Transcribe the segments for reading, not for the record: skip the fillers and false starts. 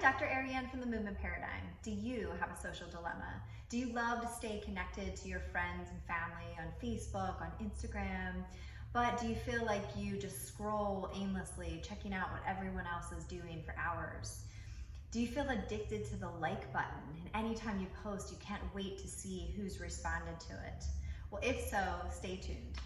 Dr. Ariane from the Movement Paradigm. Do you have a social dilemma? Do you love to stay connected to your friends and family on Facebook, on Instagram, but do you feel like you just scroll aimlessly, checking out what everyone else is doing for hours? Do you feel addicted to the like button, and anytime you post, you can't wait to see who's responded to it? Well, if so, stay tuned.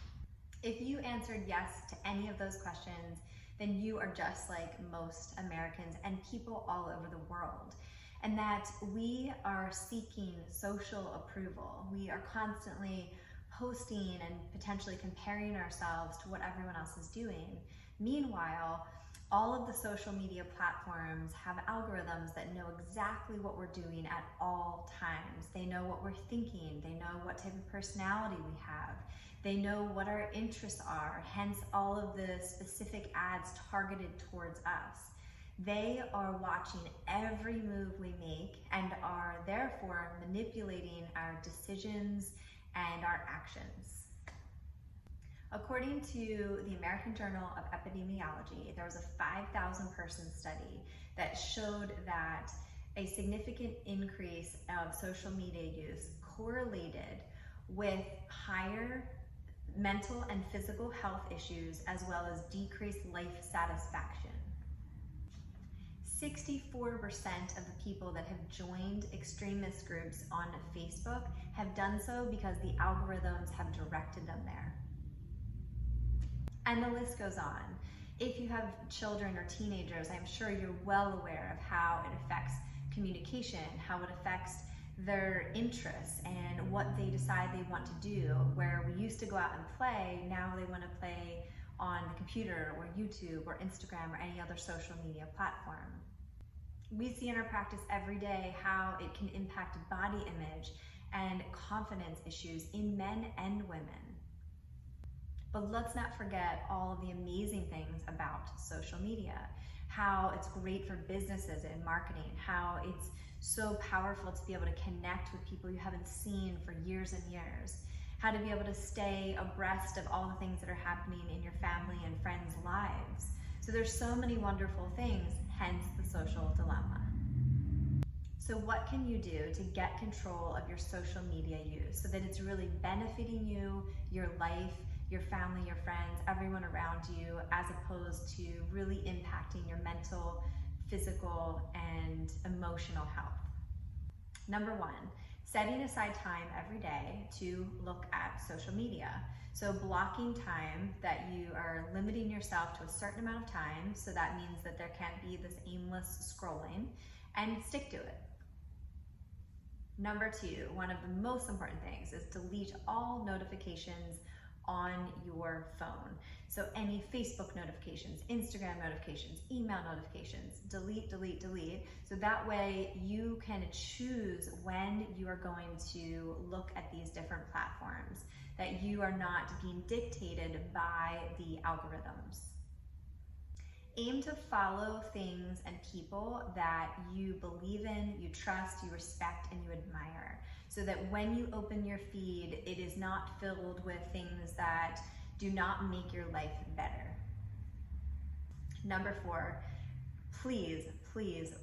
If you answered yes to any of those questions, then you are just like most Americans and people all over the world. And that we are seeking social approval. We are constantly posting and potentially comparing ourselves to what everyone else is doing. Meanwhile, all of the social media platforms have algorithms that know exactly what we're doing at all times. They know what we're thinking. They know what type of personality we have. They know what our interests are, hence all of the specific ads targeted towards us. They are watching every move we make and are therefore manipulating our decisions and our actions. According to the American Journal of Epidemiology, there was a 5,000 person study that showed that a significant increase of social media use correlated with higher mental and physical health issues as well as decreased life satisfaction. 64% of the people that have joined extremist groups on Facebook have done so because the algorithms have directed them there. And the list goes on. If you have children or teenagers, I'm sure you're well aware of how it affects communication, how it affects their interests and what they decide they want to do. Where we used to go out and play, now they want to play on the computer or YouTube or Instagram or any other social media platform. We see in our practice every day how it can impact body image and confidence issues in men and women. But let's not forget all of the amazing things about social media, how it's great for businesses and marketing, how it's so powerful to be able to connect with people you haven't seen for years and years, how to be able to stay abreast of all the things that are happening in your family and friends' lives. So there's so many wonderful things, hence the social dilemma. So what can you do to get control of your social media use so that it's really benefiting you, your life, your family, your friends, everyone around you, as opposed to really impacting your mental, physical, and emotional health? Number one, setting aside time every day to look at social media. So blocking time that you are limiting yourself to a certain amount of time, so that means that there can't be this aimless scrolling, and stick to it. Number two, one of the most important things is delete all notifications on your phone. So any Facebook notifications, Instagram notifications, email notifications, delete. So that way you can choose when you are going to look at these different platforms, that you are not being dictated by the algorithms. Aim to follow things and people that you believe in, you trust, you respect, and you admire, so that when you open your feed, it is not filled with things that do not make your life better. Number four, please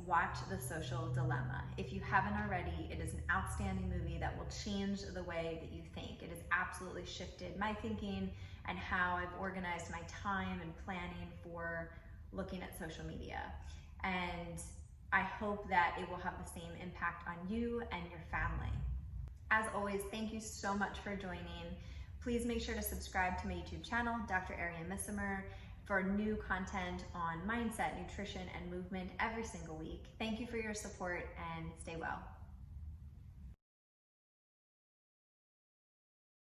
watch The Social Dilemma. If you haven't already, it is an outstanding movie that will change the way that you think. It has absolutely shifted my thinking and how I've organized my time and planning for looking at social media. And I hope that it will have the same impact on you and your family. As always, thank you so much for joining. Please make sure to subscribe to my YouTube channel, Dr. Ariane Missimer, for new content on mindset, nutrition, and movement every single week. Thank you for your support and stay well.